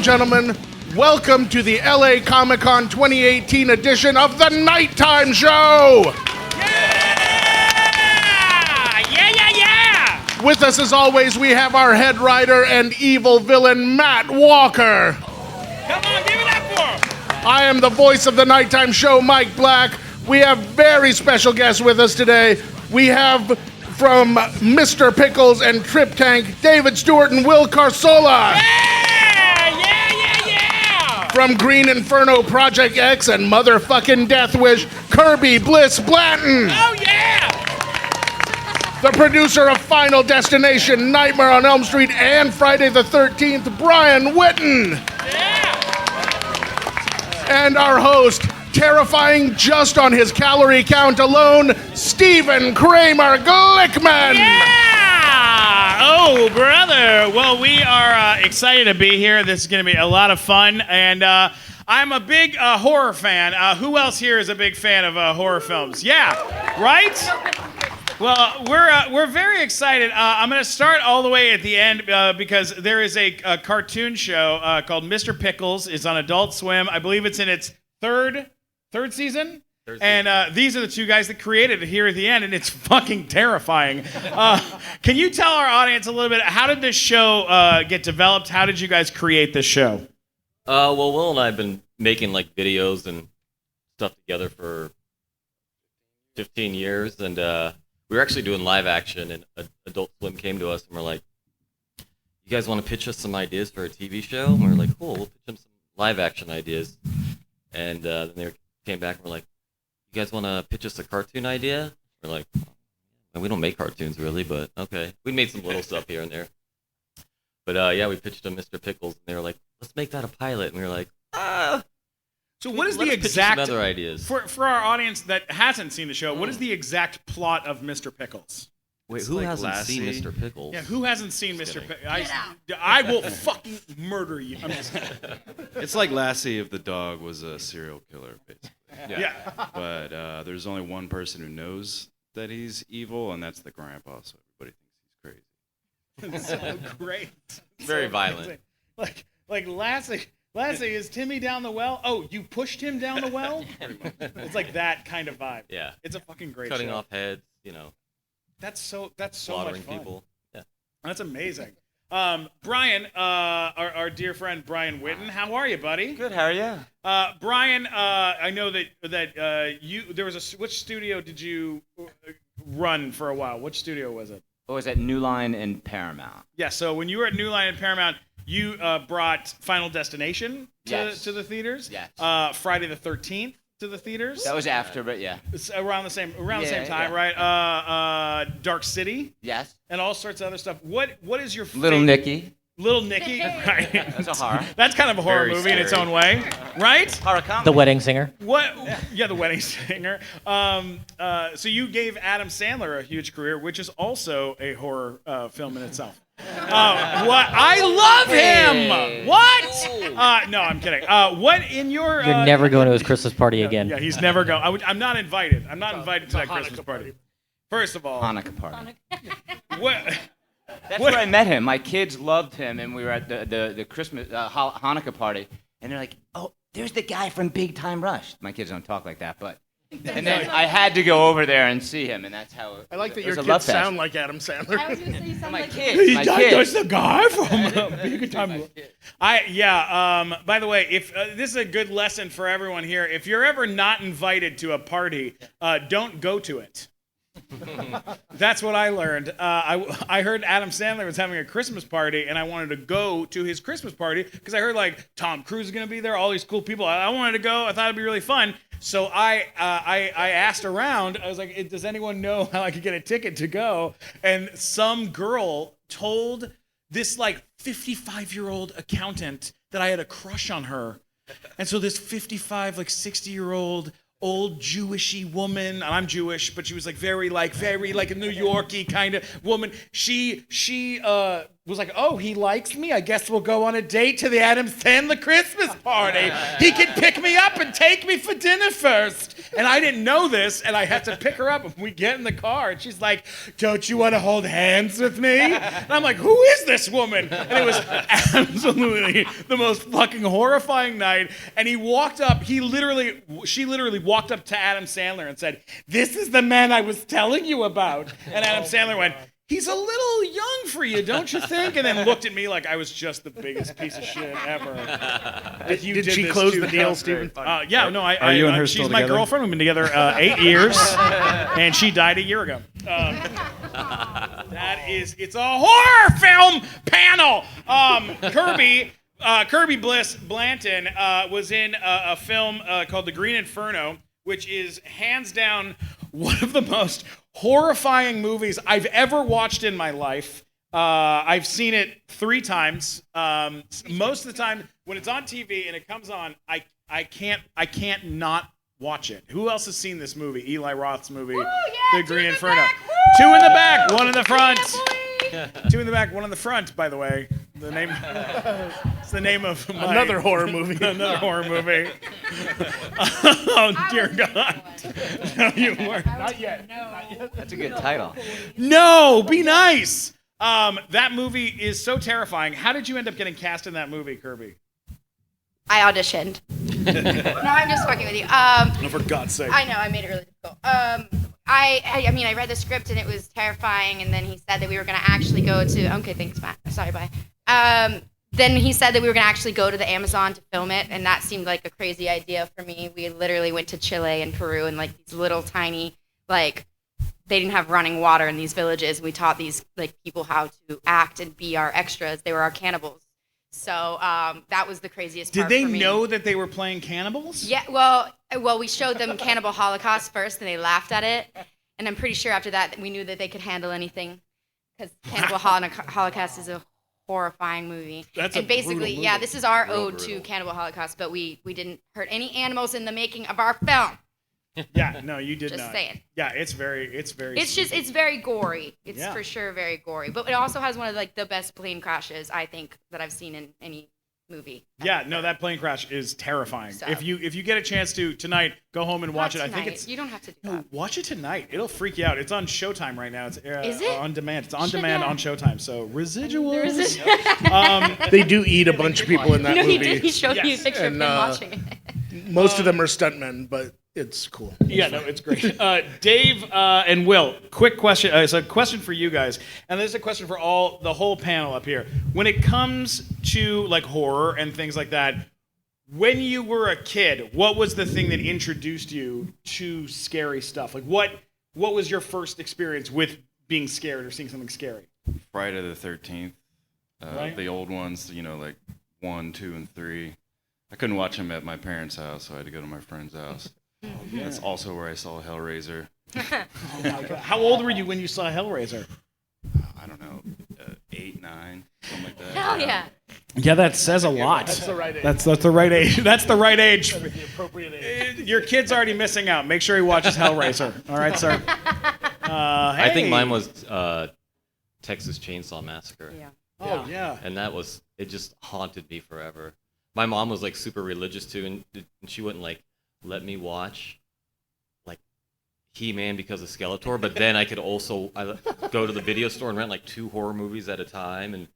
gentlemen, welcome to the LA Comic-Con 2018 edition of The Nighttime Show! Yeah! With us, as always, we have our head writer and evil villain, Matt Walker. Come on, give it up for him! I am the voice of The Nighttime Show, Mike Black. We have very special guests with us today. We have from Mr. Pickles and Trip Tank, David Stewart and Will Carsola. Yeah! From Green Inferno Project X and motherfucking Death Wish, Kirby Bliss Blanton. Oh, yeah! The producer of Final Destination, Nightmare on Elm Street, and Friday the 13th, Brian Witten. Yeah! And our host, terrifying just on his calorie count alone, Stephen Kramer Glickman. Yeah! Oh, brother. Well, we are excited to be here. This is going to be a lot of fun. And I'm a big horror fan. Who else here is a big fan of horror films? Yeah, right? Well, we're very excited. I'm going to start all the way at the end because there is a cartoon show called Mr. Pickles. It's on Adult Swim. I believe it's in its third season. And these are the two guys that created it here at the end, and it's fucking terrifying. Can you tell our audience a little bit, how did this show get developed? How did you guys create this show? Well, Will and I have been making like videos and stuff together for 15 years, and we were actually doing live action, and Adult Swim came to us and we're like, you guys want to pitch us some ideas for a TV show? And we were like, cool, we'll pitch them some live action ideas. And then they came back and we're like, you guys want to pitch us a cartoon idea? We're like, well, we don't make cartoons really, but okay. We made some little stuff here and there. But yeah, we pitched them Mr. Pickles, and they were like, let's make that a pilot. And we were like, So what is let's the pitch exact, some other ideas. for our audience that hasn't seen the show, what is the exact plot of Mr. Pickles? Wait, It's who like hasn't Lassie. seen Mr. Pickles? Yeah, who hasn't seen Mr. kidding. Pickles? I will fucking murder you. I'm just, It's like Lassie if the dog was a serial killer, basically. yeah. But there's only one person who knows that he's evil, and that's the grandpa, so everybody thinks he's crazy. It's so great. Very So violent. amazing. Like Lassie, is Timmy down the well? Oh, you pushed him down the well? It's like that kind of vibe. Yeah. It's a fucking great Cutting show. off heads, you know, That's so much slaughtering fun. people. Yeah. That's amazing. Brian, our dear friend Brian Witten, how are you, buddy? Good, how are you? Brian, I know that there was which studio did you run for a while? Which studio was it? I was at New Line and Paramount. Yeah, so when you were at New Line and Paramount, you brought Final Destination to the theaters. Yes. Friday the 13th to the theaters. That was after, but yeah. It's around the same time, Yeah. right? Dark City Yes. and all sorts of other stuff. What is your Little favorite? Nicky. Little Nicky, right? That's a horror. That's kind of a horror Very movie in its scary. own way, right? Horror comedy. The Wedding Singer. What? Yeah, The Wedding Singer. So you gave Adam Sandler a huge career, which is also a horror film in itself. What? I love him. What? No, I'm kidding. What in your? You're never going to his Christmas party again. Yeah, he's never going. I'm not invited. I'm not invited to that Christmas party. First of all, Hanukkah party. what? That's What? where I met him. My kids loved him, and we were at the Christmas Hanukkah party, and they're like, "Oh, there's the guy from Big Time Rush." My kids don't talk like that, but. And then I had to go over there and see him, and that's how. I like that it your was a love kids fest. sound like Adam Sandler. I was gonna say you sound My like kids. My kids. That's the guy from Big Time. By the way, if this is a good lesson for everyone here, if you're ever not invited to a party, don't go to it. That's what I learned. I heard Adam Sandler was having a Christmas party, and I wanted to go to his Christmas party because I heard like Tom Cruise is gonna be there, all these cool people. I wanted to go. I thought it'd be really fun. So I asked around. I was like, does anyone know how I could get a ticket to go? And some girl told this like 55-year-old accountant that I had a crush on her. And so this 55, like 60-year-old old Jewishy woman, and I'm Jewish, but she was like very like a New Yorky kind of woman. She was like, oh, he likes me. I guess we'll go on a date to the Adam Sandler Christmas party. He can pick me up and take me for dinner first. And I didn't know this, and I had to pick her up. And we get in the car, and she's like, don't you want to hold hands with me? And I'm like, who is this woman? And it was absolutely the most fucking horrifying night. And she literally walked up to Adam Sandler and said, this is the man I was telling you about. And Adam Sandler went, he's a little young for you, don't you think? And then looked at me like I was just the biggest piece of shit ever. Did she close the deal, Steven? Yeah, no, Are you and her she's still my together? girlfriend. We've been together 8 years, and she died a year ago. It's a horror film panel. Kirby Bliss Blanton was in a film called The Green Inferno, which is hands down one of the most horrifying movies I've ever watched in my life. I've seen it 3 times. Most of the time, when it's on TV and it comes on, I can't not watch it. Who else has seen this movie? Eli Roth's movie, The Green Inferno. Back. 2 in the back, 1 in the front. 2 in the back, 1 in the front. By the way, the name. It's the name of Another horror movie. Another horror movie. Oh dear God! No, you weren't. Not yet. That's a good title. No, be nice. That movie is so terrifying. How did you end up getting cast in that movie, Kirby? I auditioned. No, I'm just fucking with you. No, for God's sake. I know, I made it really difficult. I mean, I read the script and it was terrifying, and then he said that we were going to actually go to, okay, thanks, Matt. Sorry, bye. Then he said that we were going to actually go to the Amazon to film it, and that seemed like a crazy idea for me. We literally went to Chile and Peru and like these little tiny, like, they didn't have running water in these villages. We taught these like people how to act and be our extras. They were our cannibals. So that was the craziest Did part they for me. know that they were playing cannibals? Yeah, well, we showed them Cannibal Holocaust first, and they laughed at it. And I'm pretty sure after that we knew that they could handle anything, because Cannibal Holocaust is a horrifying movie. That's and a basically, brutal yeah, movie. this is our Real ode brutal. to Cannibal Holocaust, but we didn't hurt any animals in the making of our film. Yeah, no, you did Just not. saying. Yeah, it's very. It's very gory. It's Yeah. for sure very gory, but it also has one of like the best plane crashes I think that I've seen in any movie. Yeah, no, that plane crash is terrifying. So- If you get a chance to tonight, go home and watch Not it. I think tonight. it's You don't have to do no, that. watch it tonight. It'll freak you out. It's on Showtime right now. It's Is it? on demand. It's on Shit, demand yeah. on Showtime. So residuals. There is They do eat a bunch of people in that you know, he movie. did. He showed me a Yes. picture of And, him watching it. Most of them are stuntmen, but it's cool. Yeah, no, it's great. Dave and Will, quick question. It's a question for you guys, and this is a question for the whole panel up here. When it comes to like horror and things like that, when you were a kid, what was the thing that introduced you to scary stuff? Like, what was your first experience with being scared or seeing something scary? Friday the 13th, Right. the old ones, like 1, 2, and 3. I couldn't watch them at my parents' house, so I had to go to my friend's house. That's also where I saw Hellraiser. How old were you when you saw Hellraiser? I don't know, 8, 9, something like that. Hell yeah. Yeah, that says a lot. That's the right age. That's the right age. That's the right age. The appropriate age. Your kid's already missing out. Make sure he watches Hellraiser. All right, sir. I think Hey. mine was Texas Chainsaw Massacre. Yeah. Oh yeah. And it just haunted me forever. My mom was like super religious too, and she wouldn't like let me watch like He-Man because of Skeletor, but then I could also go to the video store and rent like 2 horror movies at a time, and it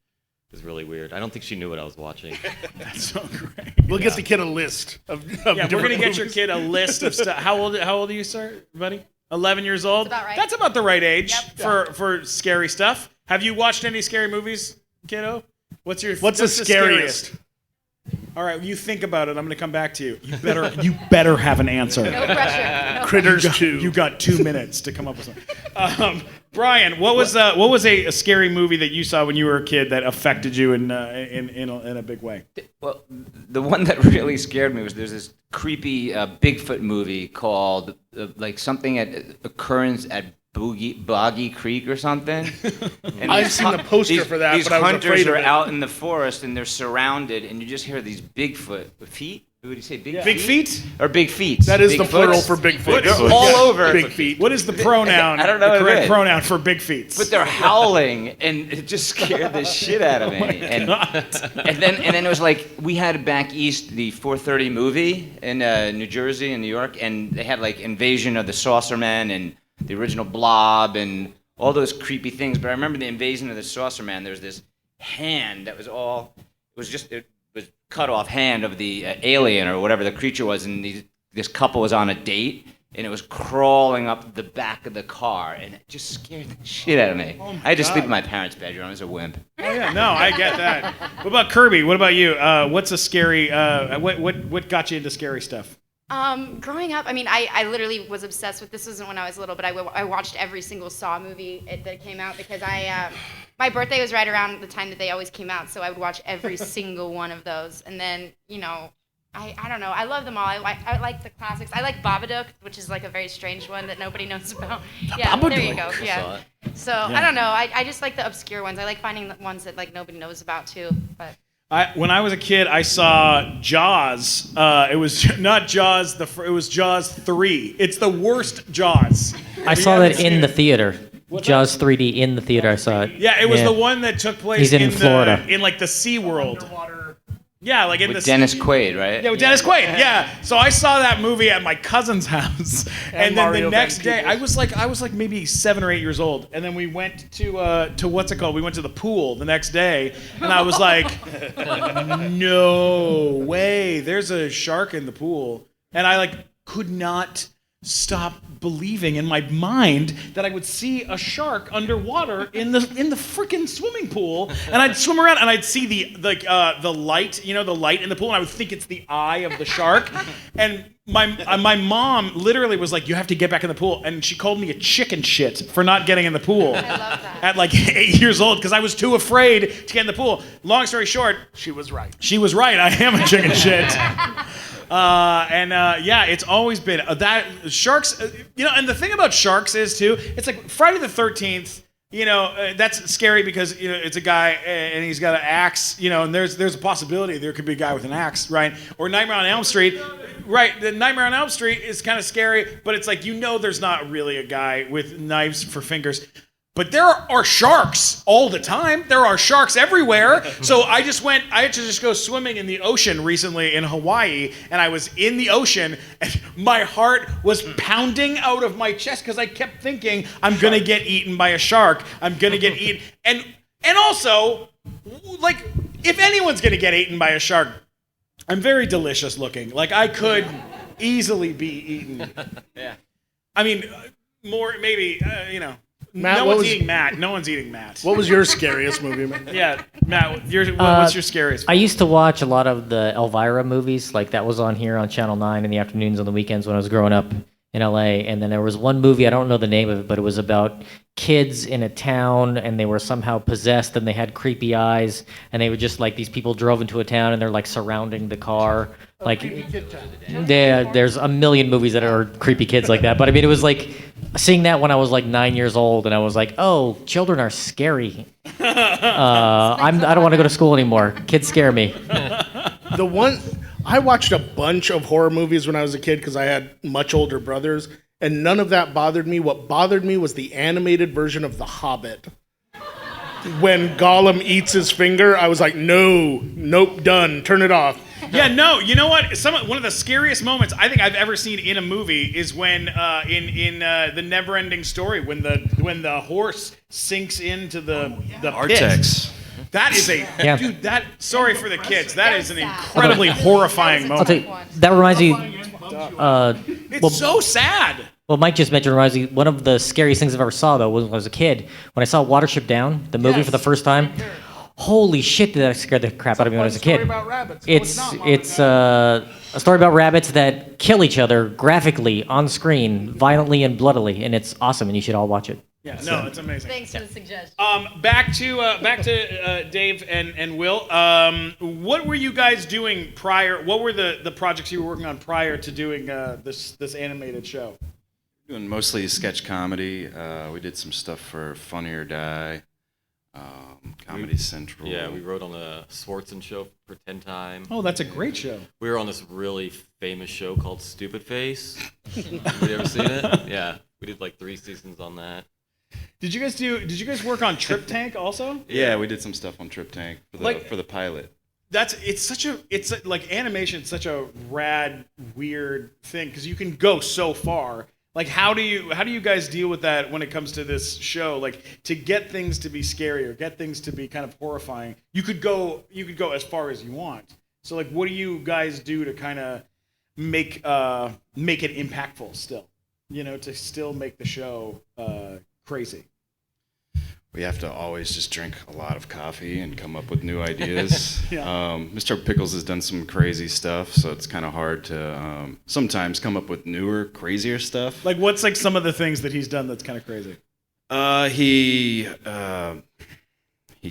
was really weird. I don't think she knew what I was watching. That's so great. We'll get the kid a list of Yeah, we're gonna different get your movies. kid a list of stuff. How old are you, sir, buddy? 11 years old. That's about right. That's about the right age Yep. for scary stuff. Have you watched any scary movies, kiddo? What's What's the scariest? All right, you think about it. I'm going to come back to you. You better have an answer. No pressure. No Critters 2. You got 2 minutes to come up with something. Brian, what was a scary movie that you saw when you were a kid that affected you in a big way? Well, the one that really scared me was there's this creepy Bigfoot movie called like something at Occurrence at Boggy Creek or something. And I've these seen the poster for that, These but I was hunters afraid of are it. out in the forest and they're surrounded, and you just hear these Bigfoot feet What do you say? Big Big feet? Or big feet? That is big the plural foots? for big feet. They're all over. Big feet. What is the pronoun? I don't know The what it correct is. pronoun for big feet. But they're howling, and it just scared the shit out of me. And then it was like we had back east the 4:30 movie in New Jersey and New York, and they had like Invasion of the Saucerman and the original Blob and all those creepy things. But I remember the Invasion of the Saucerman. There was this hand that was all. It was cut off hand of the alien or whatever the creature was, and this couple was on a date. And it was crawling up the back of the car, and it just scared the shit out of me. I had to sleep in my parents' bedroom. I was a wimp. Oh yeah, no, I get that. What about Kirby? What about you? What's a scary? What got you into scary stuff? Growing up, I mean, I literally was obsessed with this. Wasn't when I was little, but I watched every single Saw movie that came out because my birthday was right around the time that they always came out, so I would watch every single one of those. And then, I don't know. I love them all. I like the classics. I like Babadook, which is like a very strange one that nobody knows about. Yeah, there you go. Yeah. So I don't know. I just like the obscure ones. I like finding the ones that like nobody knows about too. But When I was a kid, I saw Jaws. It was not Jaws. It was Jaws 3. It's the worst Jaws. I saw that in the theater. Jaws 3D in the theater. I saw it. Yeah, it was the one that took place He's in Florida. in like the Sea World. Yeah, like in With the Dennis Quaid, right? Yeah, with Dennis Quaid. Yeah. So I saw that movie at my cousin's house, and then Mario the next Van day, Peebles. I was like maybe 7 or 8 years old, and then we went to what's it called? We went to the pool the next day, and I was like, no way, there's a shark in the pool, and I like could not stop believing in my mind that I would see a shark underwater in the freaking swimming pool, and I'd swim around and I'd see the light, the light in the pool, and I would think it's the eye of the shark, and my mom literally was like, "You have to get back in the pool," and she called me a chicken shit for not getting in the pool. I love that. At like 8 years old because I was too afraid to get in the pool. Long story short, She was right. she was right. I am a chicken shit. Yeah, it's always been that sharks. And the thing about sharks is too, it's like Friday the 13th. That's scary because it's a guy and he's got an axe. And there's a possibility there could be a guy with an axe, right? Or Nightmare on Elm Street, right? The Nightmare on Elm Street is kind of scary, but it's like there's not really a guy with knives for fingers. But there are sharks all the time. There are sharks everywhere. So I had to just go swimming in the ocean recently in Hawaii, and I was in the ocean, and my heart was pounding out of my chest because I kept thinking, I'm going to get eaten by a shark. I'm going to get eaten. And also, like, if anyone's going to get eaten by a shark, I'm very delicious looking. Like, I could easily be eaten. Yeah. I mean, more, maybe, Matt, no what one's was- eating Matt. No one's eating Matt. What was your scariest movie, man? Yeah, Matt, what's your scariest? I used to watch a lot of the Elvira movies, like that was on here on Channel 9 in the afternoons on the weekends when I was growing up in LA. And then there was one movie, I don't know the name of it, but it was about kids in a town and they were somehow possessed and they had creepy eyes and they were just like, these people drove into a town and they're like surrounding the car. Like, there's a million movies that are creepy kids like that. But I mean, it was like seeing that when I was like 9 years old and I was like, oh, children are scary. I don't want to go to school anymore. Kids scare me. I watched a bunch of horror movies when I was a kid because I had much older brothers, and none of that bothered me. What bothered me was the animated version of The Hobbit. When Gollum eats his finger, I was like, nope, done, turn it off. Yeah, no. You know what? One of the scariest moments I think I've ever seen in a movie is when in the Neverending Story when the horse sinks into the pit. Artex. That is Yeah. dude. Sorry for the kids. That is an incredibly horrifying I'll moment. tell you, that reminds me. It's so sad. Well, Mike just mentioned reminds me one of the scariest things I've ever saw though was when I was a kid when I saw Watership Down, the movie for the first time. Holy shit! Did that scare the crap out of me when I was a kid? Story about rabbits. No, It's a story about rabbits that kill each other graphically on screen, violently and bloodily, and it's awesome, and you should all watch it. Yeah, no, it's amazing. Thanks for the suggestion. Back to Dave and Will. What were you guys doing prior? What were the projects you were working on prior to doing this animated show? Doing mostly sketch comedy. We did some stuff for Funny or Die. Comedy Central. Yeah, we wrote on the Swartzen show for 10 Time. Oh, that's a great show. We were on this really famous show called Stupid Face. Have you ever seen it? Yeah, we did like 3 seasons on that. Did you guys work on Trip Tank also? Yeah, we did some stuff on Trip Tank for the pilot. It's like animation, such a rad, weird thing because you can go so far. Like, how do you guys deal with that when it comes to this show? Like, to get things to be scary or get things to be kind of horrifying, you could go as far as you want. So, like, what do you guys do to kind of make it impactful still? You know, to still make the show crazy. We have to always just drink a lot of coffee and come up with new ideas. Yeah. Mr. Pickles has done some crazy stuff, so it's kind of hard to sometimes come up with newer, crazier stuff. Like, what's like some of the things that he's done that's kind of crazy? He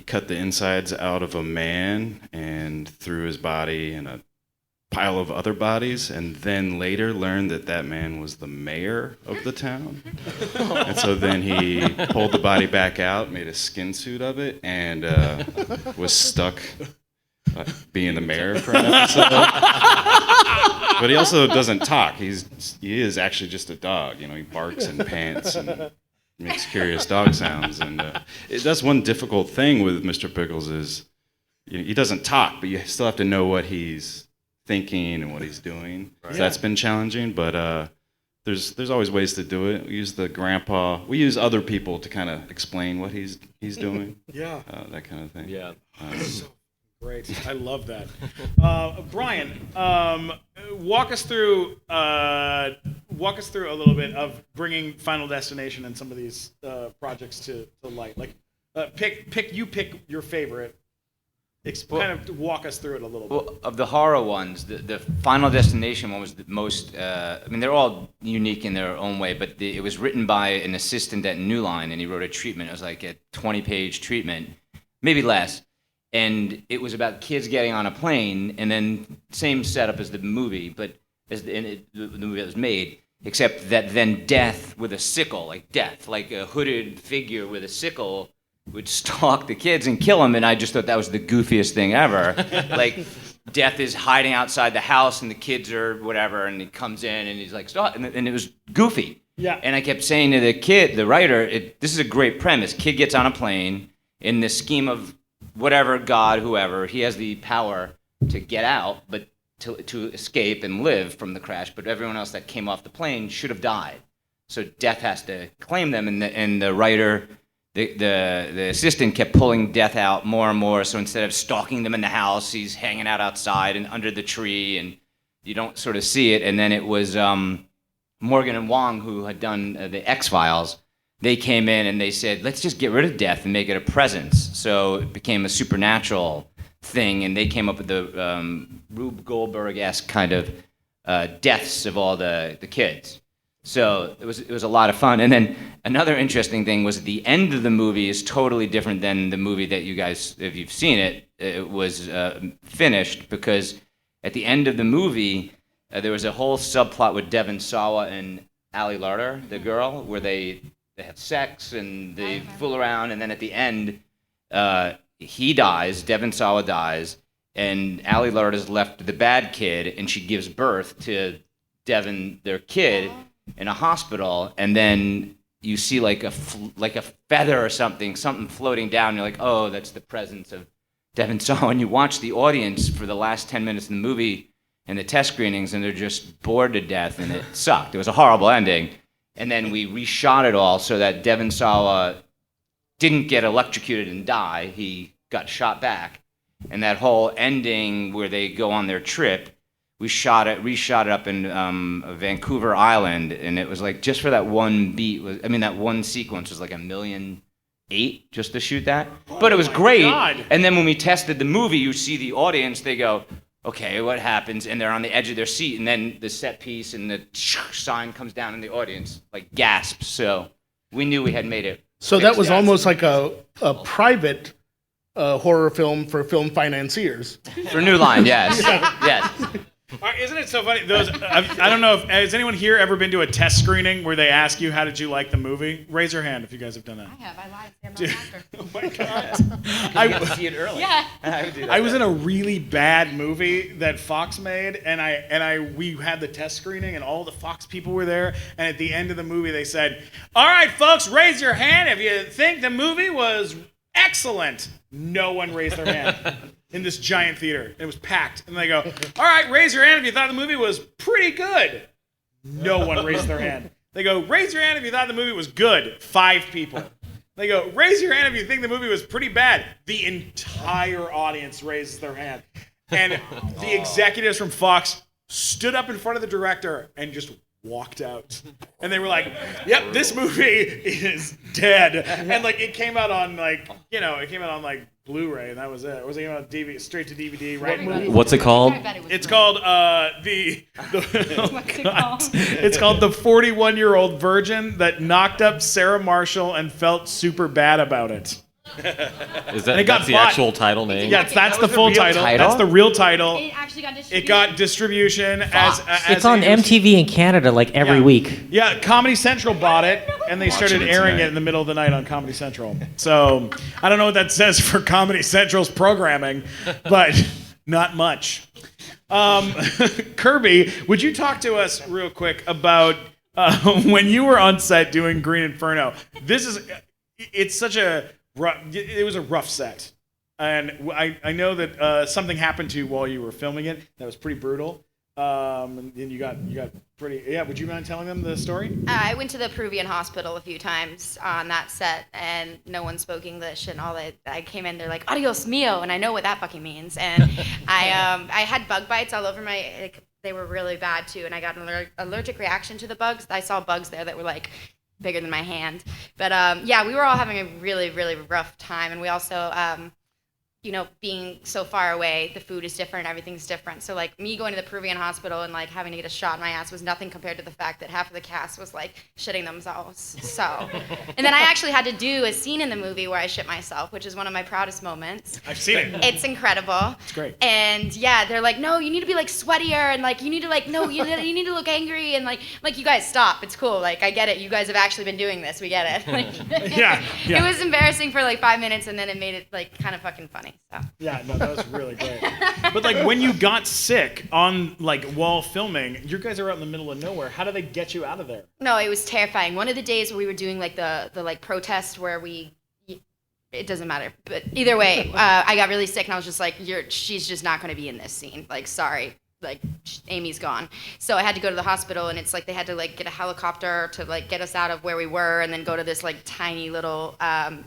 cut the insides out of a man and threw his body in a pile of other bodies, and then later learned that man was the mayor of the town. And so then he pulled the body back out, made a skin suit of it, and was stuck being the mayor for an episode. But he also doesn't talk. He is actually just a dog. You know, he barks and pants and makes curious dog sounds. And that's one difficult thing with Mr. Pickles is he doesn't talk, but you still have to know what he's thinking and what he's doing. Right. So that's been challenging, but there's always ways to do it. We use other people to kind of explain what he's doing. Yeah. That kind of thing. Yeah. Great. I love that. Brian, walk us through a little bit of bringing Final Destination and some of these projects to light. Like, pick your favorite. Kind of walk us through it a little bit. Well, of the horror ones, the Final Destination one was the most. I mean, they're all unique in their own way, but it was written by an assistant at New Line, and he wrote a treatment. It was like a 20-page treatment, maybe less, and it was about kids getting on a plane, and then same setup as the movie, but the movie that was made, except that then death with a sickle, like a hooded figure with a sickle, would stalk the kids and kill them, and I just thought that was the goofiest thing ever. Like, death is hiding outside the house, and the kids are whatever, and he comes in, and he's like, stop, and it was goofy. Yeah. And I kept saying to the writer, this is a great premise. Kid gets on a plane, in the scheme of whatever, God, whoever, he has the power to get out, but to escape and live from the crash, but everyone else that came off the plane should have died. So death has to claim them, and the writer... The assistant kept pulling death out more and more, so instead of stalking them in the house, he's hanging out outside and under the tree, and you don't sort of see it. And then it was Morgan and Wong, who had done the X-Files. They came in and they said, let's just get rid of death and make it a presence. So it became a supernatural thing, and they came up with the Rube Goldberg-esque kind of deaths of all the kids. So it was a lot of fun. And then another interesting thing was the end of the movie is totally different than the movie that you guys, if you've seen it, it was finished, because at the end of the movie, there was a whole subplot with Devon Sawa and Ali Larter, the girl, where they have sex and they fool around, and then at the end, he dies, Devon Sawa dies, and Ali Larter is left with the bad kid, and she gives birth to Devon, their kid, in a hospital, and then you see like a feather or something floating down. You're like, oh, that's the presence of Devon Sawa. And you watch the audience for the last 10 minutes of the movie and the test screenings, and they're just bored to death, and it sucked. It was a horrible ending. And then we reshot it all so that Devon Sawa didn't get electrocuted and die. He got shot back. And that whole ending where they go on their trip, we reshot it up in Vancouver Island, and it was like, just for that one beat, that one sequence was like $1.8 million just to shoot that. But it was great. God. And then when we tested the movie, you see the audience, they go, okay, what happens? And they're on the edge of their seat, and then the set piece and the sign comes down, and the audience like gasps. So we knew we had made it. So that was almost like a private horror film for film financiers. For New Line, yes. Yes. Isn't it so funny? Those I don't know if has anyone here ever been to a test screening where they ask you how did you like the movie? Raise your hand if you guys have done that. I have. I lied. I'm not an actor. Oh my god! You see it early. Yeah. I would do that. I was in a really bad movie that Fox made, and we had the test screening, and all the Fox people were there. And at the end of the movie, they said, "All right, folks, raise your hand if you think the movie was excellent." No one raised their hand in this giant theater. It was packed, and they go, "All right, raise your hand if you thought the movie was pretty good." No one raised their hand. They go, "Raise your hand if you thought the movie was good." 5 people. They go, "Raise your hand if you think the movie was pretty bad." The entire audience raises their hand. And the executives from Fox stood up in front of the director and just walked out. And they were like, "Yep, this movie is dead." And like it came out on Blu-ray, and that was it. It wasn't even on DVD, straight to DVD, right? What's it called? I bet it was It's good. called What's it called? It's called The 41-Year-Old Virgin That Knocked Up Sarah Marshall and Felt Super Bad About It. Is that it got that's the bought. actual title name? Yeah, that's the was the full real title. title? That's the real title. It actually got distributed. It got distribution as It's on it was- MTV in Canada like every Yeah. week. Yeah, Comedy Central bought it, and they started airing it in the middle of the night on Comedy Central. So I don't know what that says for Comedy Central's programming, but not much. Kirby, would you talk to us real quick about when you were on set doing Green Inferno? It's such a rough, it was a rough set. And I know that something happened to you while you were filming it that was pretty brutal. And you got pretty. Yeah, would you mind telling them the story? I went to the Peruvian hospital a few times on that set, and no one spoke English. And I came in, they're like, "Adios mio," and I know what that fucking means. And I had bug bites all over my. They were really bad too, and I got an allergic reaction to the bugs. I saw bugs there that were like bigger than my hand. But yeah, we were all having a really, really rough time, and we also. Being so far away, the food is different, everything's different. So like me going to the Peruvian hospital and like having to get a shot in my ass was nothing compared to the fact that half of the cast was like shitting themselves. So, and then I actually had to do a scene in the movie where I shit myself, which is one of my proudest moments. I've seen it. It's incredible. It's great. And yeah, they're like, "No, you need to be like sweatier, and like you need to like no, you need to look angry, and like you guys stop. It's cool. Like I get it. You guys have actually been doing this. We get it." Like, Yeah. It was embarrassing for like 5 minutes, and then it made it like kind of fucking funny. So. Yeah, no, that was really great. But like when you got sick on like while filming, you guys are out in the middle of nowhere. How do they get you out of there? No, it was terrifying. One of the days where we were doing like the like protest where it doesn't matter, but either way, I got really sick and I was just like, she's just not going to be in this scene. Like, sorry. Like Amy's gone, so I had to go to the hospital, and it's like they had to like get a helicopter to like get us out of where we were, and then go to this like tiny little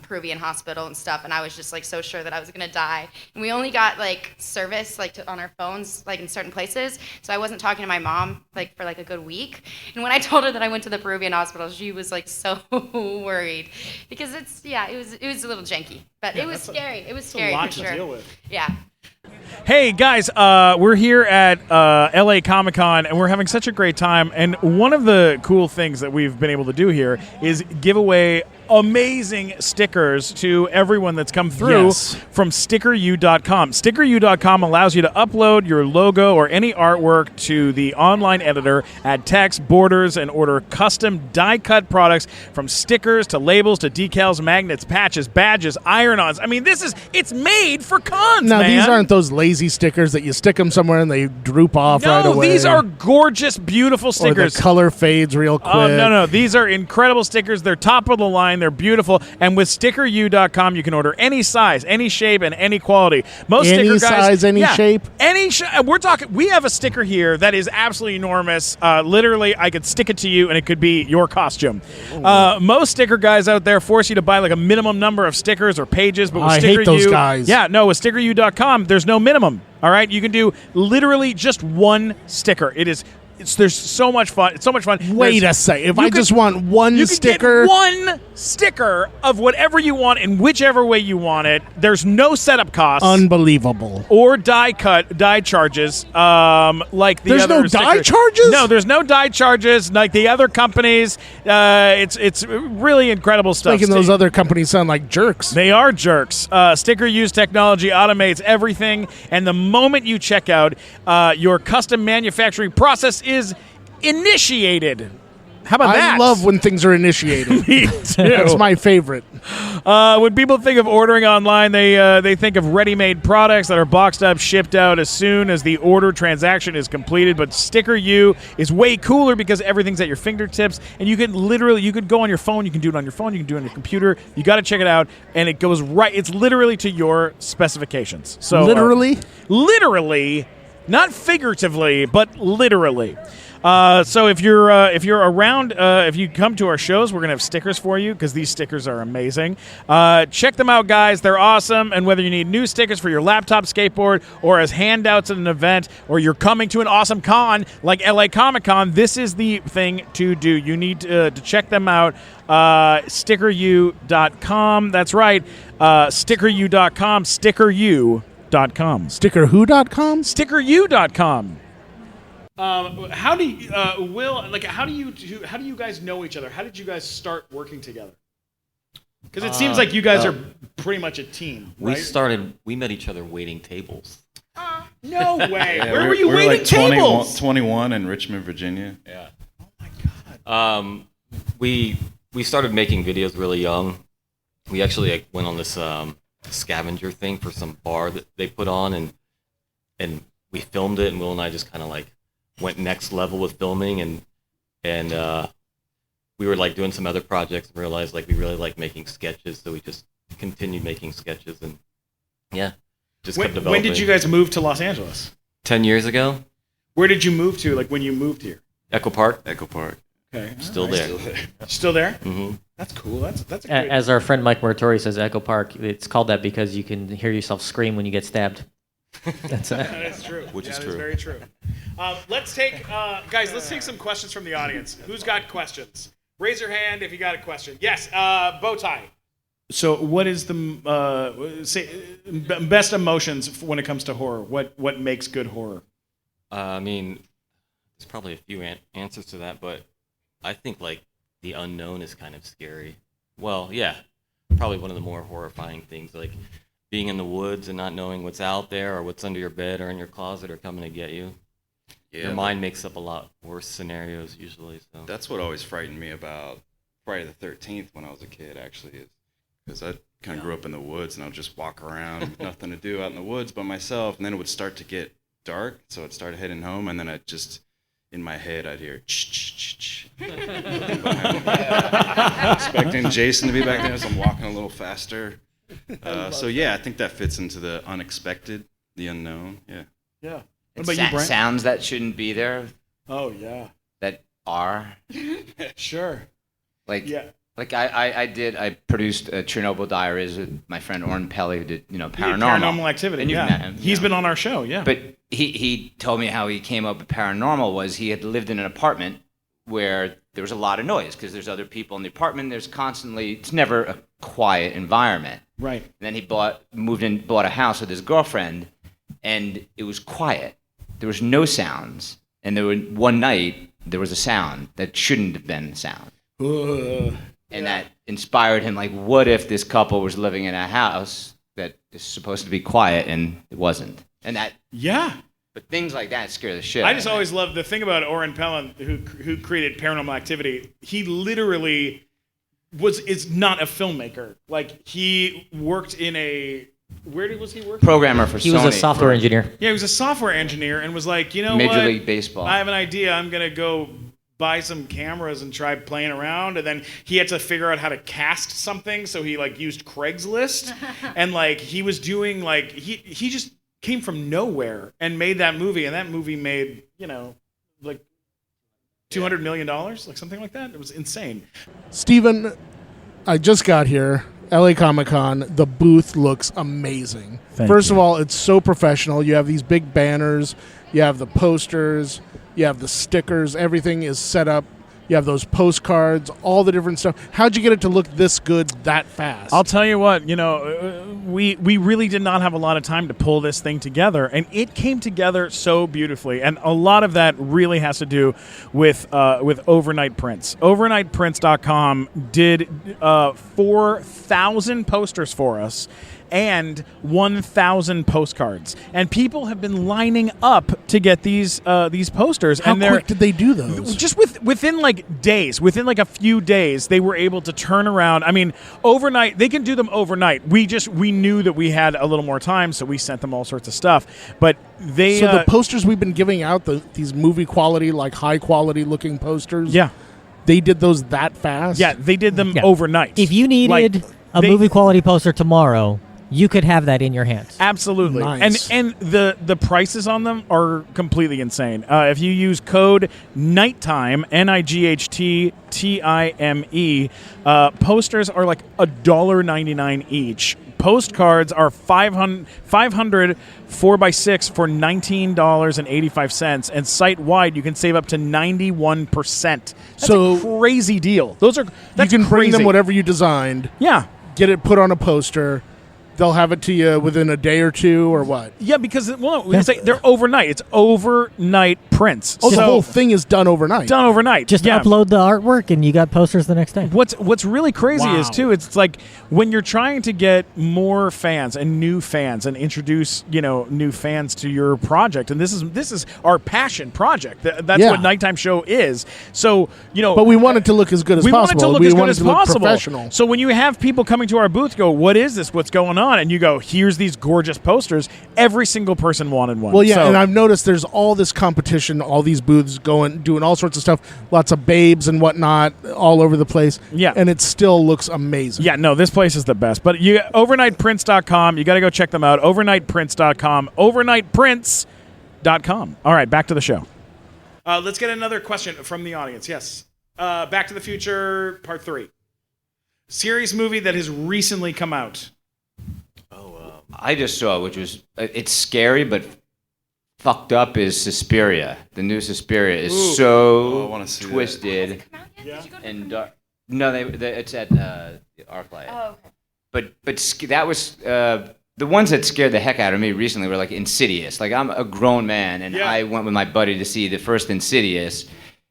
Peruvian hospital and stuff. And I was just like so sure that I was gonna die. And we only got like service like on our phones like in certain places, so I wasn't talking to my mom like for like a good week. And when I told her that I went to the Peruvian hospital, she was like so worried because it was a little janky, but it was scary. It was scary a lot for to sure. deal with. Yeah. Hey guys, we're here at LA Comic Con, and we're having such a great time. And one of the cool things that we've been able to do here is give away amazing stickers to everyone that's come through from StickerU.com. StickerU.com allows you to upload your logo or any artwork to the online editor, add text, borders, and order custom die-cut products from stickers to labels to decals, magnets, patches, badges, iron-ons. I mean, it's made for cons, Now, man. these aren't those lazy stickers that you stick them somewhere and they droop off right No, away. these are gorgeous, beautiful Or stickers. the color fades real quick. Oh, no. These are incredible stickers. They're top of the line. They're beautiful. And with StickerU.com, you can order any size, any shape, and any quality. Most Any sticker guys, size, any shape? We're talking. We have a sticker here that is absolutely enormous. Literally, I could stick it to you, and it could be your costume. Most sticker guys out there force you to buy like a minimum number of stickers or pages. But with I hate those guys. Yeah, no. With StickerU.com, there's no minimum. All right, you can do literally just one sticker. there's so much fun. It's so much fun. Wait a second. If I just want one you sticker, can get one sticker of whatever you want in whichever way you want it. There's no setup costs. unbelievable. Or die charges, like the There's other no die stickers. charges? No, there's no die charges like the other companies. It's really incredible stuff. Making those other companies sound like jerks. They are jerks. Sticker use technology automates everything, and the moment you check out, your custom manufacturing process is initiated. How about that? I love when things are initiated. Me too. That's my favorite. When people think of ordering online, they think of ready-made products that are boxed up, shipped out as soon as the order transaction is completed. But Sticker U is way cooler because everything's at your fingertips, and you could go on your phone. You can do it on your phone. You can do it on your computer. You got to check it out, and it goes right. It's literally to your specifications. So Literally? not figuratively, but literally. So if you're around, if you come to our shows, we're gonna have stickers for you because these stickers are amazing. Check them out, guys. They're awesome. And whether you need new stickers for your laptop, skateboard, or as handouts at an event, or you're coming to an awesome con like LA Comic Con, this is the thing to do. You need to check them out. StickerU.com. That's right. StickerU.com. StickerU.com. Stickerwho.com? StickerU.com. How do you, Will? Like, how do you guys know each other? How did you guys start working together? Because it seems like you guys are pretty much a team. Right? We met each other waiting tables. No way. Yeah, Where were you we were waiting like tables? 21 in Richmond, Virginia. Yeah. Oh my god. We started making videos really young. We actually went on this scavenger thing for some bar that they put on, and we filmed it, and Will and I just kind of like went next level with filming, and we were like doing some other projects and realized like we really like making sketches, so we just continued making sketches, and yeah, just kept developing. When did you guys move to Los Angeles? 10 years ago. Where did you move to? Like when you moved here? Echo Park. Echo Park. Okay, Still there. Still there? Mm-hmm. That's cool. That's a great. As our friend Mike Muratori says, Echo Park, it's called that because you can hear yourself scream when you get stabbed. That's That is true. Which is That true. very true. Let's take, guys. Let's take some questions from the audience. Who's got questions? Raise your hand if you got a question. Yes, Bowtie. So, what is the best emotions when it comes to horror? What makes good horror? I mean, there's probably a few answers to that, but I think like the unknown is kind of scary. Well, yeah, probably one of the more horrifying things, like being in the woods and not knowing what's out there or what's under your bed or in your closet or coming to get you. Yeah, your mind makes up a lot worse scenarios usually. So that's what always frightened me about Friday the 13th when I was a kid, actually, is because I kind of grew up in the woods and I would just walk around with nothing to do out in the woods by myself, and then it would start to get dark, so I'd start heading home, and then I'd just, in my head, I'd hear ch-ch-ch-ch. Expecting Jason to be back there, so I'm walking a little faster. So yeah, I think that fits into the unexpected, the unknown. Yeah. Yeah. It's What about you, Brent? sounds that shouldn't be there Oh yeah. that are. Sure. Like, Yeah. like I produced Chernobyl Diaries with my friend Orrin Pelly, who did, paranormal. Paranormal Activity. And you've Yeah. met him, He's yeah. been on our show. Yeah. But he told me how he came up with paranormal was he had lived in an apartment where there was a lot of noise because there's other people in the apartment. It's never a quiet environment. right. And then he bought a house with his girlfriend, and it was quiet. There was no sounds, and one night there was a sound that shouldn't have been a sound, and that inspired him. Like, what if this couple was living in a house that is supposed to be quiet and it wasn't? And that, Yeah. but things like that scare the shit. I out just of me. always love the thing about Orrin Pellin, who created Paranormal Activity. He literally is not a filmmaker. Like he worked in a where was he working? programmer for He Sony. was a software engineer. Yeah, he was a software engineer and was like, you know Major what? League Baseball. I have an idea. I'm gonna go buy some cameras and try playing around. And then he had to figure out how to cast something, so he like used Craigslist, and like he was doing like he just came from nowhere and made that movie, and that movie made like $200 million, like something like that. It was insane. Steven, I just got here. LA Comic Con. The booth looks amazing. First of all, it's so professional. You have these big banners. You have the posters. You have the stickers. Everything is set up. You have those postcards, all the different stuff. How'd you get it to look this good that fast? I'll tell you what, we really did not have a lot of time to pull this thing together, and it came together so beautifully. And a lot of that really has to do with Overnight Prints. OvernightPrints.com did 4,000 posters for us and 1,000 postcards, and people have been lining up to get these posters. How quick did they do those? Just within like days, within like a few days, they were able to turn around. I mean, overnight, they can do them overnight. We knew that we had a little more time, so we sent them all sorts of stuff. But they So the posters we've been giving out, these movie quality, like high quality looking posters. yeah, They did those that fast? yeah, they did them Yeah. overnight. If you needed Like, a they- movie quality poster tomorrow, you could have that in your hands. Absolutely. Nice. And the prices on them are completely insane. If you use code NIGHTTIME, NIGHTTIME, posters are like $1.99 each. Postcards are 500 4x6 for $19.85, and site-wide you can save up to 91%. That's So- a crazy deal. That's You can bring crazy. them whatever you designed, Yeah. get it put on a poster. They'll have it to you within a day or two, or what? Yeah, because they're overnight. It's overnight prints. Oh, the So- whole thing is done overnight. done overnight. Just yeah. upload the artwork and you got posters the next day. What's really crazy is Wow. too, it's like when you're trying to get more fans and new fans and introduce new fans to your project, and this is our passion project. That's Yeah. what Nighttime Show is. So But we want it to look as good as we possible. want it to look we as want good it as to look possible. professional. So when you have people coming to our booth, go, "What is this? What's going on?" And you go, "Here's these gorgeous posters." Every single person wanted one. Well, yeah, So- and I've noticed there's all this competition, all these booths doing all sorts of stuff, lots of babes and whatnot all over the place. Yeah. And it still looks amazing. Yeah, no, this place is the best. But overnightprints.com, you got to go check them out. Overnightprints.com, overnightprints.com. All right, back to the show. Let's get another question from the audience. Yes. Back to the Future Part 3. Series movie that has recently come out. I just saw, which was it's scary but fucked up, is Suspiria. The new Suspiria is I so wanna see that. twisted Yeah. and dark. No, it's at ArcLight. Oh, okay. But that was the ones that scared the heck out of me recently were like Insidious. Like, I'm a grown man, and Yeah. I went with my buddy to see the first Insidious,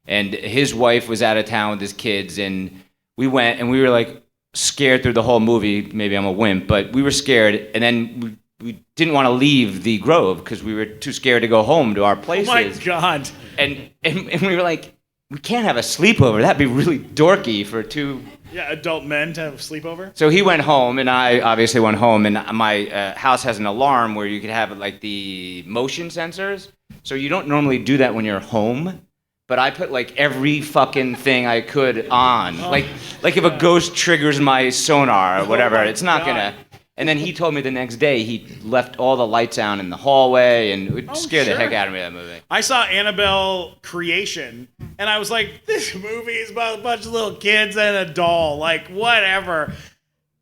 and his wife was out of town with his kids, and we went, and we were like scared through the whole movie. Maybe I'm a wimp, but we were scared, and then we didn't want to leave the Grove because we were too scared to go home to our Oh places. my God. And we were like, we can't have a sleepover. That'd be really dorky for two. Yeah, adult men to have a sleepover. So he went home, and I obviously went home, and my house has an alarm where you could have like the motion sensors. So you don't normally do that when you're home, but I put like every fucking thing I could on. Like if a ghost triggers my sonar or whatever, my it's not God. gonna. And then he told me the next day he left all the lights on in the hallway, and it scared the sure. heck out of me, that movie. I saw Annabelle Creation, and I was like, this movie is about a bunch of little kids and a doll. Like, whatever.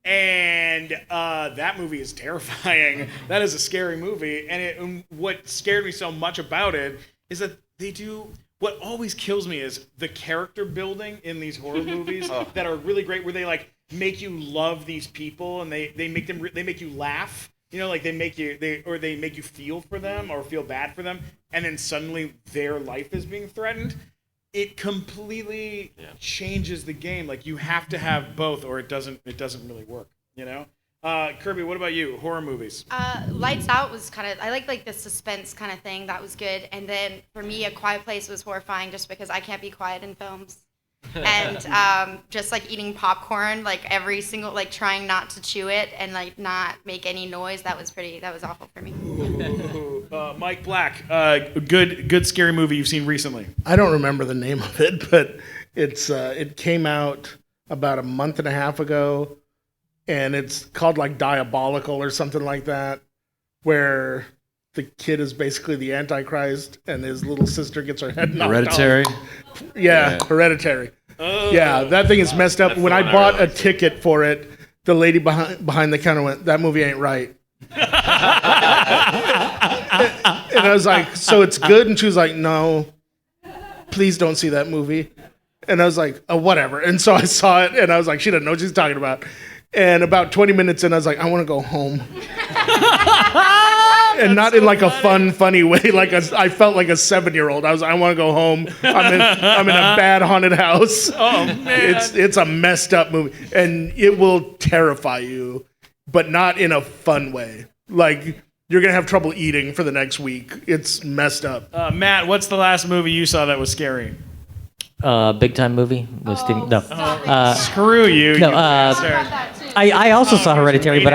And that movie is terrifying. That is a scary movie. And what scared me so much about it is that they do... What always kills me is the character building in these horror movies that are really great, where they like make you love these people and they make them they make you laugh. Like they make you feel for them or feel bad for them, and then suddenly their life is being threatened. It completely changes the game. Like, you have to have both, or it doesn't really work. Kirby, what about you? Horror movies. Lights Out was kind of, I like the suspense kind of thing. That was good. And then for me, A Quiet Place was horrifying just because I can't be quiet in films. And just like eating popcorn, like every single, like trying not to chew it and like not make any noise. That was awful for me. Mike Black, good scary movie you've seen recently. I don't remember the name of it, but it came out about a month and a half ago, and it's called like Diabolical or something like that, where the kid is basically the Antichrist and his little sister gets her head knocked Hereditary. off. Yeah, Hereditary. Yeah, that thing is messed up. When I bought a ticket for it, the lady behind the counter went, "That movie ain't right." And I was like, "So it's good?" And she was like, "No, please don't see that movie. And I was like, oh, whatever. And so I saw it, and I was like, she doesn't know what she's talking about. And about 20 minutes in, I was like, I want to go home. And not in like a fun, funny way. I felt like a 7-year-old. I was like, I want to go home. I'm in a bad haunted house. Oh man, It's a messed up movie, and it will terrify you, but not in a fun way. Like you're gonna have trouble eating for the next week. It's messed up. Matt, what's the last movie you saw that was scary? Big Time movie with Stephen. No, Screw you. no. you bastard. I also saw Hereditary, but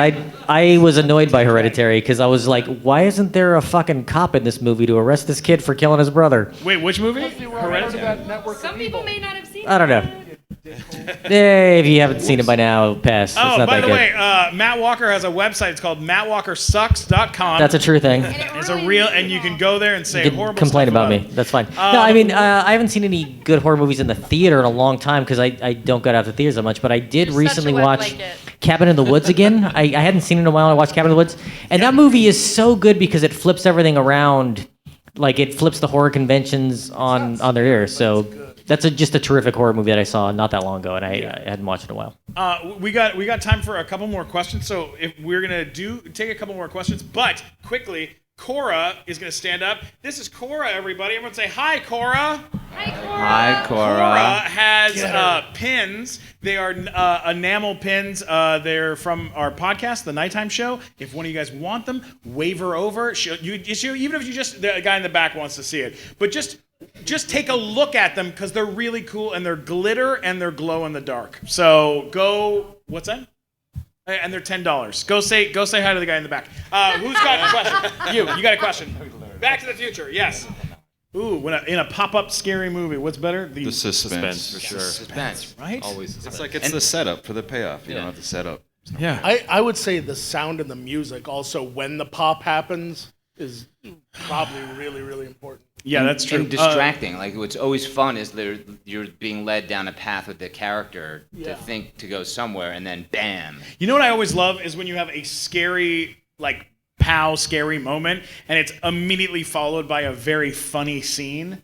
I was annoyed by Hereditary because I was like, why isn't there a fucking cop in this movie to arrest this kid for killing his brother? Wait, which movie? Hereditary. Some people may not have seen I don't know. If you haven't seen it by now, pass. It's Oh, not by that the good. way, Matt Walker has a website. It's called mattwalkersucks.com. That's a true thing. It's a real, and you can go there and say You can horrible complain stuff about me. That's fine. No, I mean, I haven't seen any good horror movies in the theater in a long time because I don't go out to theaters that much. But I did You're recently such a wet watch blanket. Cabin in the Woods again. I hadn't seen it in a while. I watched Cabin in the Woods, and that movie is so good because it flips everything around. Like it flips the horror conventions on their ears. So that's just a terrific horror movie that I saw not that long ago, and I hadn't watched it in a while. We got time for a couple more questions. So if we're gonna take a couple more questions, but quickly, Cora is gonna stand up. This is Cora, everybody. Everyone say hi, Cora. Hi, Cora. Cora has pins. They are enamel pins. They're from our podcast, The Nighttime Show. If one of you guys want them, wave her over. Even if you just the guy in the back wants to see it, but just take a look at them because they're really cool and they're glitter and they're glow in the dark. So go. What's that? And they're $10. Go say hi to the guy in the back. Who's got a question? You got a question. Back to the Future. Yes. Ooh, in a pop-up scary movie, what's better? The suspense. for sure. Suspense. Right? Always suspense. It's like it's the setup for the payoff. You don't have to set up. Yeah. I would say the sound and the music also when the pop happens is probably really, really important. Yeah, that's true. And distracting. Like what's always fun is you're being led down a path with the character to think to go somewhere, and then bam. You know what I always love is when you have a scary, like, scary moment, and it's immediately followed by a very funny scene,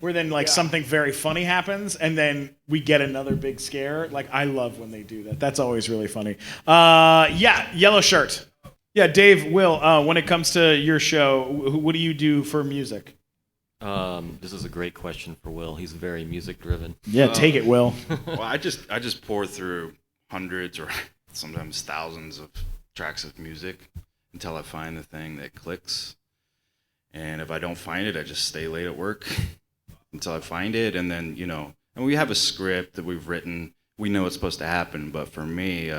where then, like, something very funny happens, and then we get another big scare. Like, I love when they do that. That's always really funny. Yellow shirt. Yeah, Dave, Will, when it comes to your show, what do you do for music? This is a great question for Will. He's very music driven. Yeah, take it, Will. Well, I just pour through hundreds or sometimes thousands of tracks of music until I find the thing that clicks. And if I don't find it, I just stay late at work until I find it. And then, and we have a script that we've written. We know what's supposed to happen. But for me,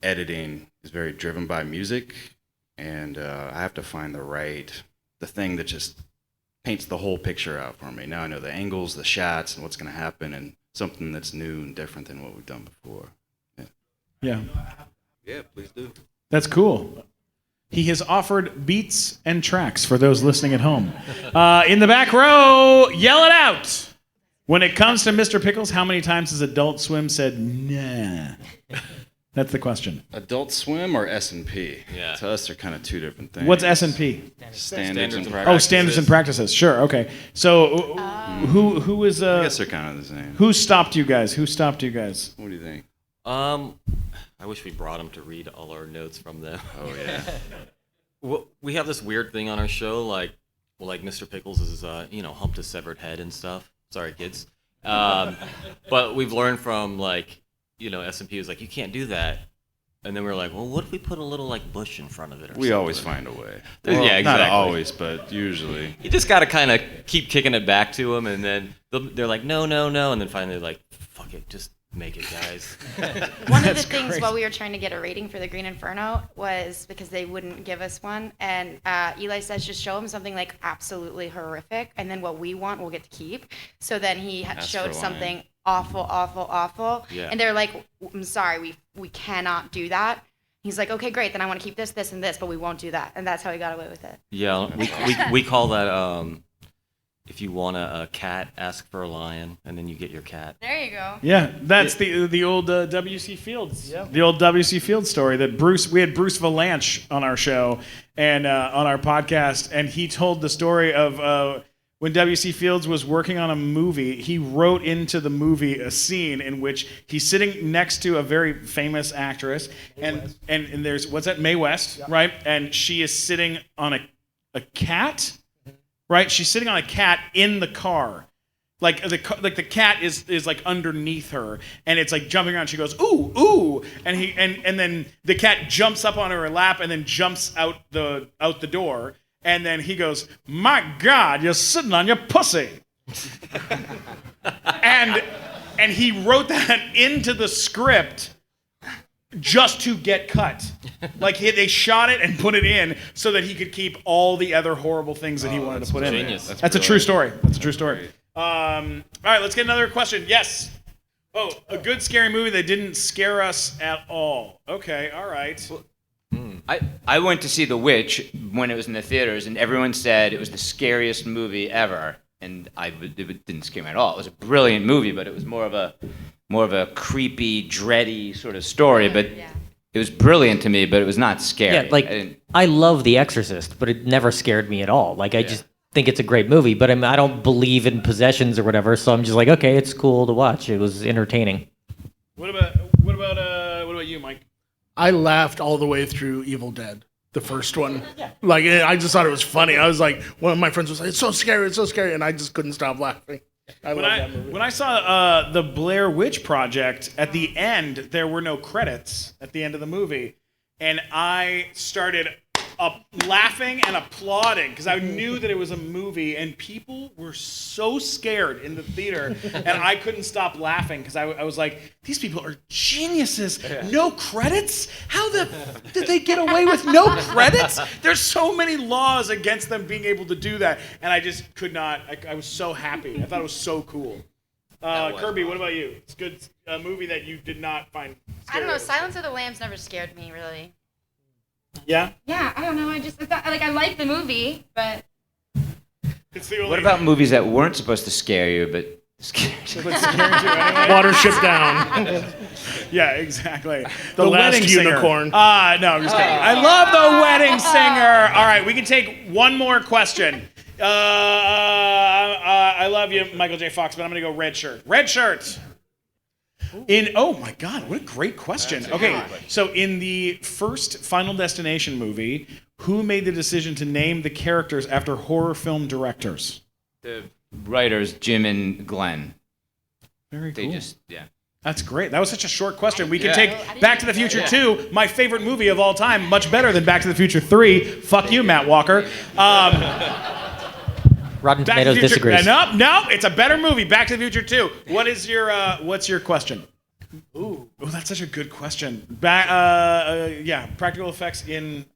editing is very driven by music. And I have to find the thing that just paints the whole picture out for me. Now I know the angles, the shots, and what's going to happen, and something that's new and different than what we've done before. Yeah. Yeah, please do. That's cool. He has offered beats and tracks for those listening at home. In the back row, yell it out. When it comes to Mr. Pickles, how many times has Adult Swim said nah? That's the question. Adult Swim or S&P? Yeah. To us, they're kind of two different things. What's S&P? Standards and Oh, practices. standards and practices. Sure. Okay. So who is I guess they're kind of the same. who stopped you guys? Who stopped you guys? What do you think? I wish we brought him to read all our notes from them. Oh, yeah. Well, we have this weird thing on our show, like Mr. Pickles is, humped a severed head and stuff. Sorry, kids. But we've learned from, S&P was like, you can't do that. And then we were like, well, what if we put a little, bush in front of it or We something? always find a way. Yeah, exactly. Not always, but usually. You just got to kind of keep kicking it back to them, and then they're like, no, and then finally they're like, fuck it, just make it, guys. One of the things while we were trying to get a rating for the Green Inferno was because they wouldn't give us one, and Eli says just show him something like absolutely horrific, and then what we want we'll get to keep. So then he showed for something awful, Yeah. and they're like, I'm sorry, we cannot do that. He's like, okay, great, then I want to keep this, this, and this, but we won't do that, and that's how he got away with it. Yeah, we call that, if you want a cat, ask for a lion, and then you get your cat. There you go. Yeah, that's the old W.C. Fields, the old W.C. Fields story that we had Bruce Valanche on our show and on our podcast, and he told the story of when W.C. Fields was working on a movie, he wrote into the movie a scene in which he's sitting next to a very famous actress, and there's what's that, Mae West, right? And she is sitting on a cat, right? She's sitting on a cat in the car. Like the cat is like underneath her, and it's like jumping around. She goes ooh ooh, and then the cat jumps up on her lap and then jumps out the door, and then he goes, "My God, you're sitting on your pussy," and he wrote that into the script just to get cut. Like they shot it and put it in so that he could keep all the other horrible things that he wanted to put in. Genius. That's a true story. That's a true story. All right, let's get another question. Yes. Oh, a good scary movie that didn't scare us at all. Okay, all right. I went to see The Witch when it was in the theaters, and everyone said it was the scariest movie ever. And it didn't scare me at all. It was a brilliant movie, but it was more of a creepy, dready sort of story. But it was brilliant to me, but it was not scary. Yeah, like I love The Exorcist, but it never scared me at all. Like I just think it's a great movie, but I don't believe in possessions or whatever, so I'm just like, okay, it's cool to watch. It was entertaining. What about you, Mike? I laughed all the way through Evil Dead, the first one. Like, I just thought it was funny. I was like, one of my friends was like, it's so scary, and I just couldn't stop laughing. I love that movie. When I saw the Blair Witch Project, at the end, there were no credits at the end of the movie, and I started laughing and applauding because I knew that it was a movie, and people were so scared in the theater, and I couldn't stop laughing because I was like, these people are geniuses. No credits? How did they get away with no credits? There's so many laws against them being able to do that, and I just could not. I was so happy. I thought it was so cool. Kirby, what about you? It's good movie that you did not find scary. I don't know. Silence of the Lambs never scared me, really. Yeah? Yeah, I don't know. I like the movie, but It's the only what about movies that weren't supposed to scare you, but scared you? Watership Down. Yeah, exactly. The Last Wedding Singer. Unicorn. No, I'm just kidding. I love The Wedding Singer. All right, we can take one more question. I love you, Michael J. Fox, but I'm going to go red shirt. Red shirt. Oh my God, what a great question. Okay, so in the first Final Destination movie, who made the decision to name the characters after horror film directors? The writers, Jim and Glenn. Very cool. They just, That's great. That was such a short question. We can take Back to the Future 2, my favorite movie of all time, much better than Back to the Future 3. Fuck you, Matt Walker. Rotten Back to Tomatoes the Future. disagrees. No, it's a better movie. Back to the Future 2. What's your question? Ooh, that's such a good question. Practical effects in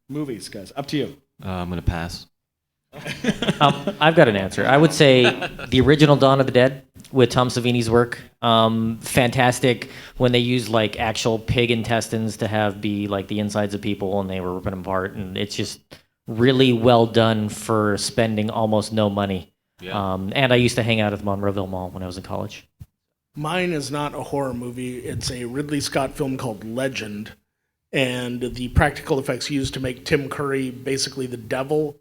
movies, guys. Up to you. I'm gonna pass. I've got an answer. I would say the original Dawn of the Dead with Tom Savini's work. Fantastic when they used like actual pig intestines to be like the insides of people, and they were ripping them apart, and it's just really well done for spending almost no money. Yeah. And I used to hang out at the Monroeville Mall when I was in college. Mine is not a horror movie. It's a Ridley Scott film called Legend. And the practical effects used to make Tim Curry basically the devil,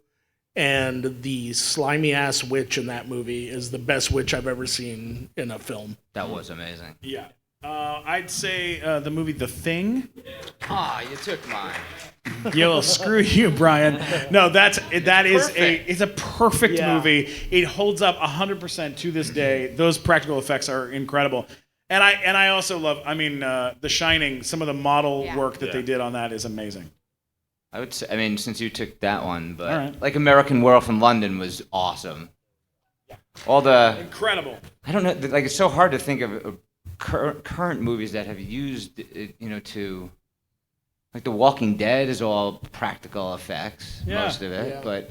and the slimy ass witch in that movie is the best witch I've ever seen in a film. that was amazing. Yeah. I'd say the movie The Thing. You took mine. Yo, screw you, Brian. No, it's a perfect movie. It holds up 100% to this day. Those practical effects are incredible. And I also love, The Shining, some of the model work that they did on that is amazing. I would say, since you took that one, but All right. like American Werewolf in London was awesome. All the, Incredible. I don't know, like it's so hard to think of current movies that have used it, to, like The Walking Dead is all practical effects, most of it, but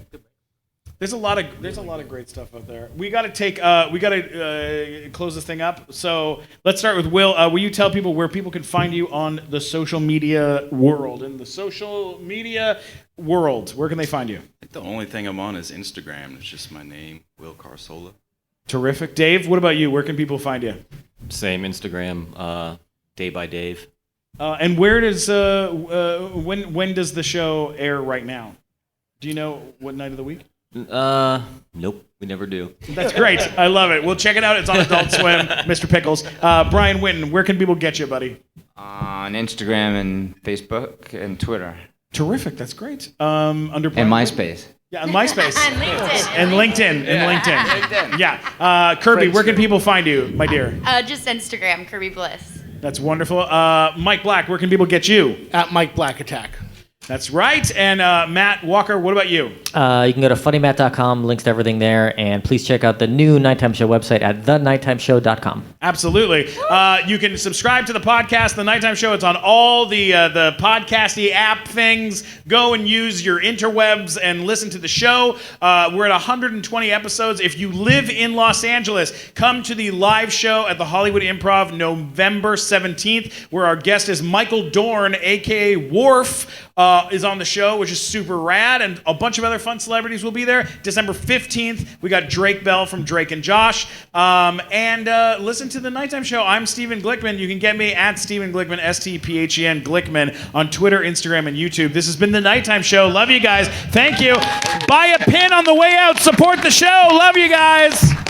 There's a lot of great stuff out there. We got to close this thing up. So let's start with Will. Will you tell people where people can find you on the social media world? In the social media world, where can they find you? The only thing I'm on is Instagram. It's just my name, Will Carsola. Terrific. Dave, what about you? Where can people find you? Same Instagram, Day by Dave. And where does when does the show air right now? Do you know what night of the week? Nope, we never do. That's great. I love it. We'll check it out. It's on Adult Swim, Mr. Pickles. Brian Winton, where can people get you, buddy? On Instagram and Facebook and Twitter Terrific. That's great. Under and MySpace. Yeah, on MySpace. On LinkedIn. And LinkedIn. LinkedIn. Yeah. Kirby, where can people find you, my dear? Just Instagram, Kirby Bliss. That's wonderful. Mike Black, where can people get you? At Mike Black Attack. That's right. And Matt Walker, what about you? You can go to funnymat.com, links to everything there, and please check out the new Nighttime Show website at thenighttimeshow.com. Absolutely. You can subscribe to the podcast, The Nighttime Show. It's on all the podcasty app things. Go and use your interwebs and listen to the show. We're at 120 episodes. If you live in Los Angeles, come to the live show at the Hollywood Improv November 17th, where our guest is Michael Dorn, a.k.a. Worf, is on the show, which is super rad, and a bunch of other fun celebrities will be there. December 15th, we got Drake Bell from Drake and Josh. And listen to the Nighttime Show. I'm Steven Glickman. You can get me at Steven Glickman, STPHEN Glickman, on Twitter, Instagram, and YouTube. This has been the Nighttime Show. Love you guys. Thank you. Buy a pin on the way out. Support the show. Love you guys.